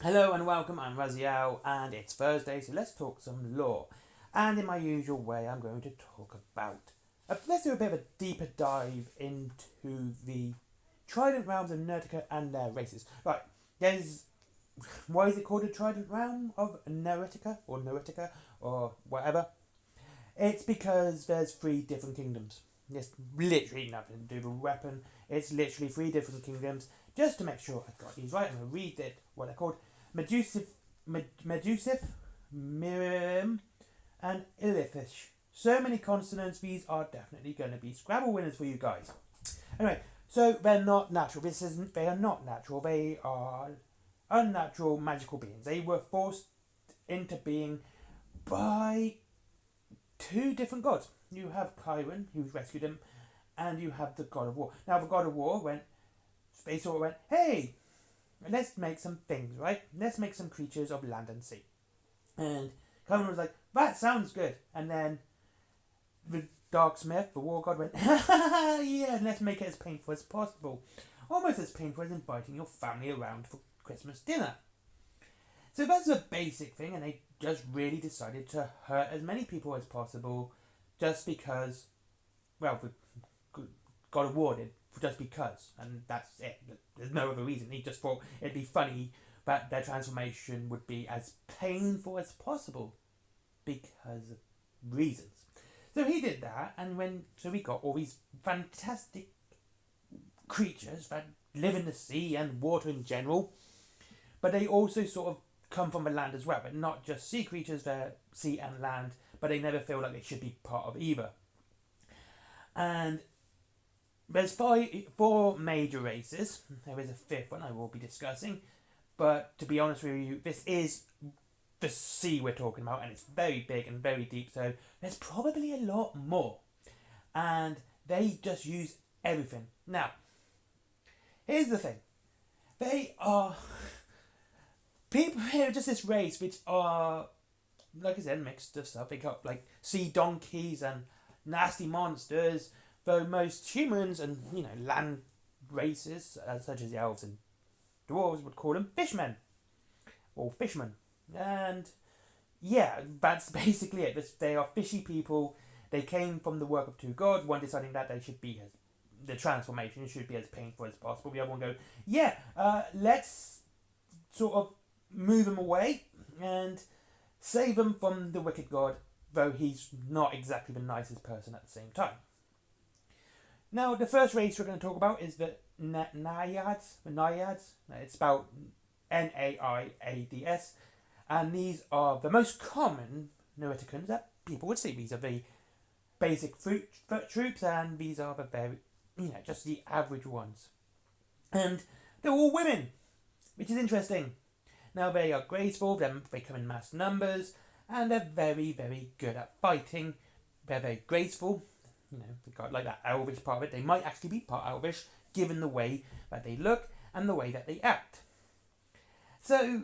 Hello and welcome, I'm Raziel and it's Thursday, so let's talk some lore. And in my usual way, I'm going to talk about. Let's do a bit of a deeper dive into the Trident realms of Nertica and their races. Right, there's. Why is it called a Trident realm of Nertica or whatever? It's because there's three different kingdoms. It's literally nothing to do with weapon. It's literally three different kingdoms. Just to make sure I got these right, I'm going to read it. What they're called: Medusif, Miriam, and Illithish. So many consonants. These are definitely going to be Scrabble winners for you guys. Anyway, so they're not natural. They are not natural. They are unnatural magical beings. They were forced into being by two different gods. You have Chiron, who's rescued him, and you have the God of War. Now, the God of War they sort of went, hey, let's make some things, right? Let's make some creatures of land and sea. And Chiron was like, that sounds good. And then the Dark Smith, the War God, went, yeah, let's make it as painful as possible. Almost as painful as inviting your family around for Christmas dinner. So that's a basic thing, and they just really decided to hurt as many people as possible just because, well, the God of War did, just because, and that's it. There's no other reason. He just thought it'd be funny that their transformation would be as painful as possible because of reasons. So he did that, and so we got all these fantastic creatures that live in the sea and water in general, but they also sort of come from the land as well, but not just sea creatures, they're sea and land, but they never feel like they should be part of either. And there's four major races. There is a fifth one I will be discussing, but to be honest with you, this is the sea we're talking about, and it's very big and very deep, so there's probably a lot more. And they just use everything. Now, here's the thing. They are people here, just this race, which are, like I said, mixed of stuff. They got like sea donkeys and nasty monsters, though most humans and land races, such as the elves and dwarves, would call them fishmen or fishmen. And yeah, that's basically it. They are fishy people. They came from the work of two gods. One deciding that they should be the transformation should be as painful as possible. The other one go, yeah, let's sort of move him away and save him from the wicked god, though he's not exactly the nicest person at the same time. Now, the first race we're going to talk about is the Naiads. The Naiads. It's spelled Naiads, and these are the most common Noeticans that people would see. These are the basic foot troops, and these are the very, just the average ones. And they're all women, which is interesting. Now, they are graceful, they come in mass numbers, and they're very, very good at fighting. They're very graceful. They've got like that elvish part of it. They might actually be part elvish, given the way that they look and the way that they act. So,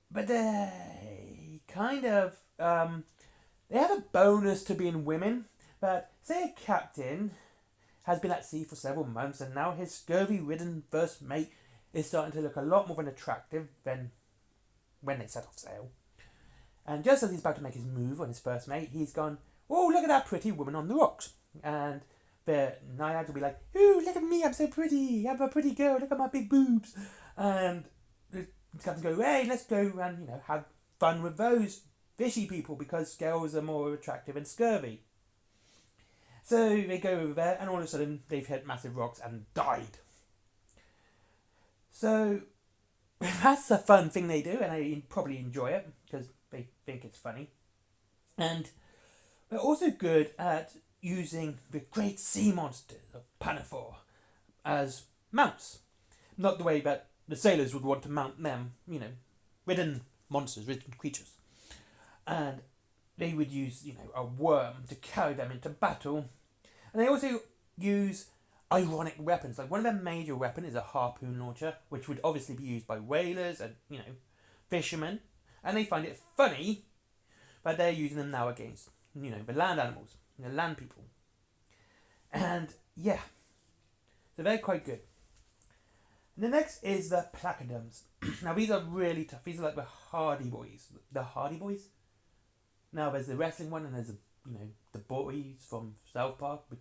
but they kind of, they have a bonus to being women. But say a captain has been at sea for several months, and now his scurvy-ridden first mate is starting to look a lot more attractive than when they set off sail. And just as he's about to make his move on his first mate, he's gone, oh, look at that pretty woman on the rocks. And the naiads will be like, ooh, look at me, I'm so pretty, I'm a pretty girl, look at my big boobs. And the captains go, hey, let's go and, have fun with those fishy people because girls are more attractive and scurvy. So they go over there, and all of a sudden they've hit massive rocks and died. So that's a fun thing they do, and they probably enjoy it because they think it's funny. And they're also good at using the great sea monsters of Pannithor as mounts. Not the way that the sailors would want to mount them, ridden monsters, ridden creatures. And they would use, a worm to carry them into battle. And they also use ironic weapons. Like, one of their major weapons is a harpoon launcher, which would obviously be used by whalers and, fishermen. And they find it funny that they're using them now against, the land animals, the land people. And, yeah. So they're quite good. The next is the placoderms. Now these are really tough. These are like the Hardy Boys. The Hardy Boys. Now there's the wrestling one, and there's the boys from South Park. Which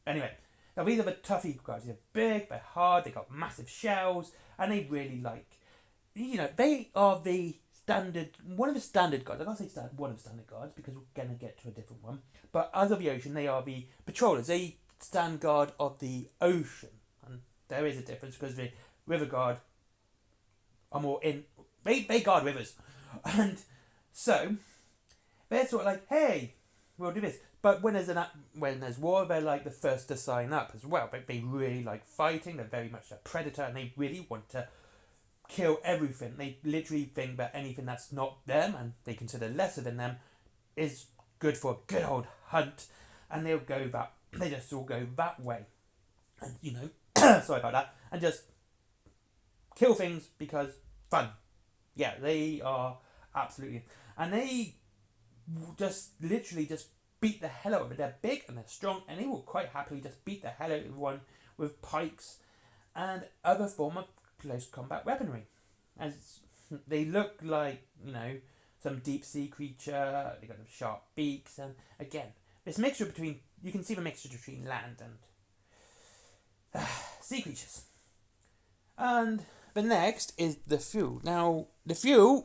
anyway, now these are the toughy guys. They're big, they're hard, they got massive shells, and they really they are the one of the standard guards. I can't say one of the standard guards because we're gonna get to a different one. But as of the ocean, they are the patrollers. They stand guard of the ocean, and there is a difference because the river guard are more in. They guard rivers, and so they're sort of like, hey, we'll do this. But when there's war, they're like the first to sign up as well. But they really like fighting. They're very much a predator, and they really want to kill everything. They literally think that anything that's not them and they consider lesser than them is good for a good old hunt, and they just all go that way, and sorry about that, and just kill things because fun. Yeah, they are absolutely, and they just literally just beat the hell out of it. They're big and they're strong, and they will quite happily just beat the hell out of everyone with pikes and other form of close combat weaponry. As they look like some deep sea creature. They got sharp beaks, and again this mixture between, you can see the mixture between land and sea creatures. And the next is the few. Now the few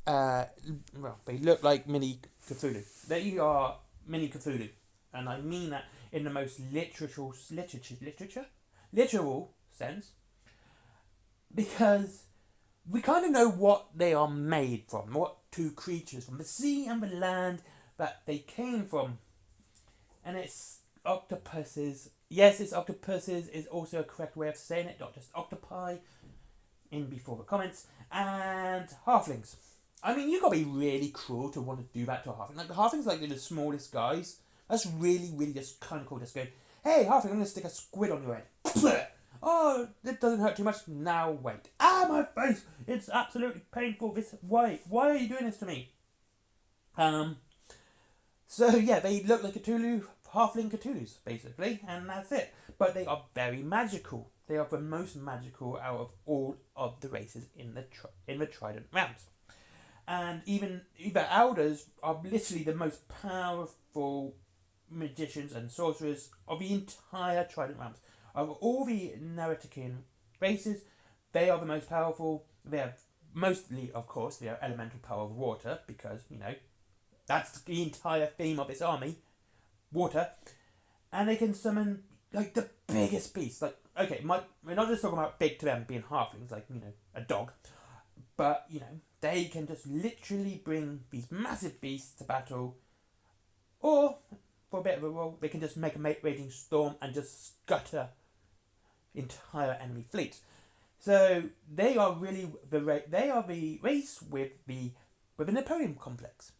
they look like mini Cthulhu. They are mini Cthulhu, and I mean that in the most literal sense, because we kind of know what they are made from, what two creatures from the sea and the land that they came from, and it's octopuses. Yes, it's octopuses is also a correct way of saying it, not just octopi, in before the comments, and halflings. I mean, you gotta be really cruel to want to do that to a halfling. Like, the halflings like they're the smallest guys. That's really, really just kind of cool. Just go, hey, halfling, I'm gonna stick a squid on your head. Oh, it doesn't hurt too much. Now wait. Ah, my face! It's absolutely painful. Why are you doing this to me? So yeah, they look like Cthulhu, halfling Cthulhus, basically, and that's it. But they are very magical. They are the most magical out of all of the races in the Trident realms. And even the elders are literally the most powerful magicians and sorcerers of the entire Trident realms. Of all the Naratican races, they are the most powerful. They have mostly, of course, the elemental power of water, because, that's the entire theme of its army, water. And they can summon, like, the biggest beasts. Like, okay, we're not just talking about big to them being halflings, like, a dog. But, they can just literally bring these massive beasts to battle. Or, for a bit of a roll, they can just make a raging storm and just scatter entire enemy fleets. So they are really the race with the Napoleon complex,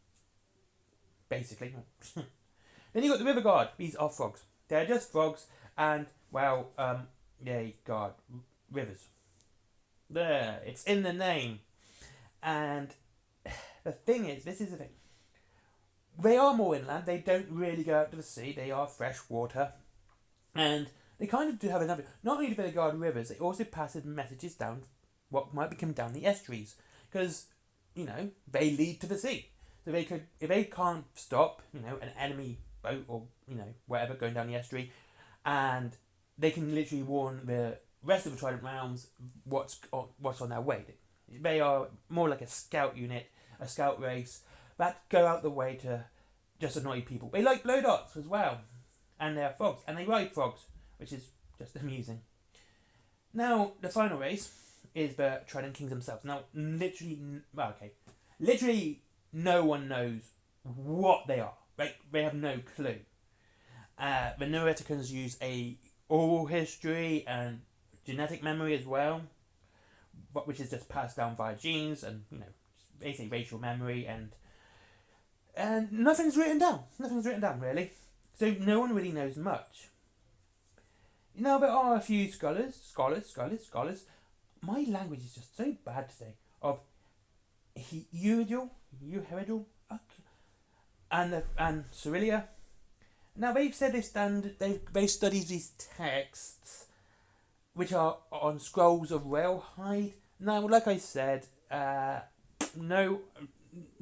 basically. Then you got the River Guard. These are frogs. They're just frogs, and they guard rivers. There, it's in the name. And the thing is, this is the thing. They are more inland. They don't really go out to the sea. They are fresh water, and they kind of do have another. Not only do they guard rivers, they also pass messages down what might become down the estuaries, because they lead to the sea. So they could, if they can't stop, an enemy boat or whatever going down the estuary, and they can literally warn the rest of the Trident realms what's on their way. They are more like a scout unit, a scout race that go out the way to just annoy people. They like blow dots as well, and they're frogs, and they ride frogs, which is just amusing. Now, the final race is the Trident Kings themselves. Now, literally no one knows what they are. They have no clue. The Neuroticans use a oral history and genetic memory as well, which is just passed down via genes and basically racial memory, and nothing's written down. Nothing's written down really, so no one really knows much. Now there are a few scholars. My language is just so bad today. Of Euridul, and Cyrilia. Now they've said they studied these texts, which are on scrolls of railhide. Now, like I said, no,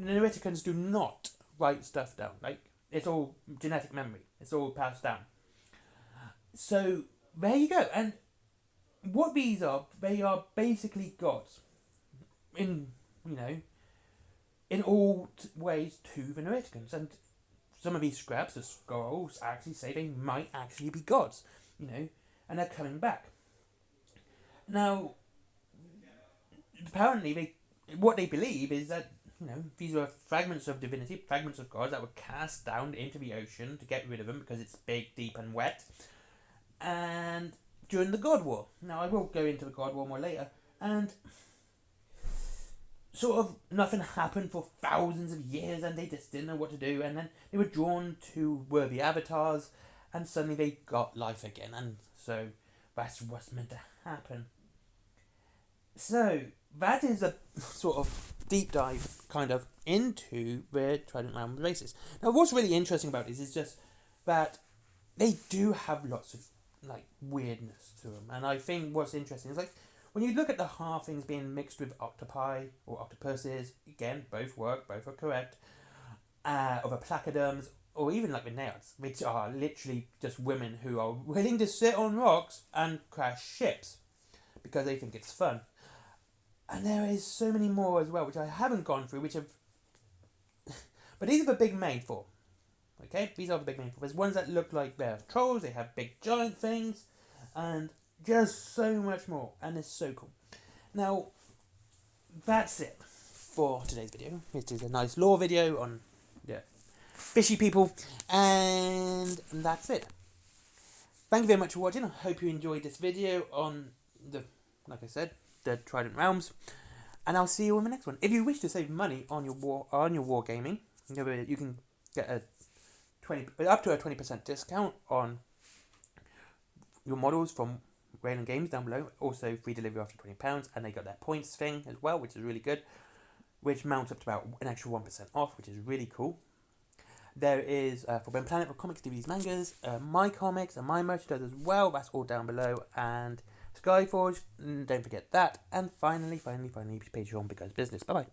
Noeticans do not write stuff down. Like, it's all genetic memory. It's all passed down. So there you go. And what these are, they are basically gods. In in all ways to the Noeticans. And some of these scraps, the scrolls, actually say they might actually be gods. And they're coming back. Now, apparently, what they believe is that these were fragments of divinity, fragments of gods that were cast down into the ocean to get rid of them because it's big, deep, and wet. And during the God War. Now, I will go into the God War more later. And sort of nothing happened for thousands of years, and they just didn't know what to do. And then they were drawn to worthy avatars, and suddenly they got life again. And so that's what's meant to happen. So that is a sort of deep dive kind of into the Trident Realm races. Now, what's really interesting about this is just that they do have lots of weirdness to them, and I think what's interesting is when you look at the halflings being mixed with octopi or octopuses, again, both work, both are correct, or the placoderms, or even the naiads, which are literally just women who are willing to sit on rocks and crash ships because they think it's fun. And there is so many more as well, which I haven't gone through, which have... but these are the big main four. Okay? These are the big main four. There's ones that look like they're trolls, they have big giant things, and just so much more. And it's so cool. Now, that's it for today's video. It is a nice lore video on fishy people, and that's it. Thank you very much for watching. I hope you enjoyed this video on like I said, the Trident Realms, and I'll see you on the next one. If you wish to save money on your wargaming, you can get up to a 20% discount on your models from Wayland Games down below. Also free delivery after £20, and they got their points thing as well, which is really good, which mounts up to about an extra 1% off, which is really cool. There is Forbidden Planet for comics, DVDs, mangas, my comics and my merchandise as well. That's all down below. And Skyforge, don't forget that. And finally, Patreon because business. Bye bye.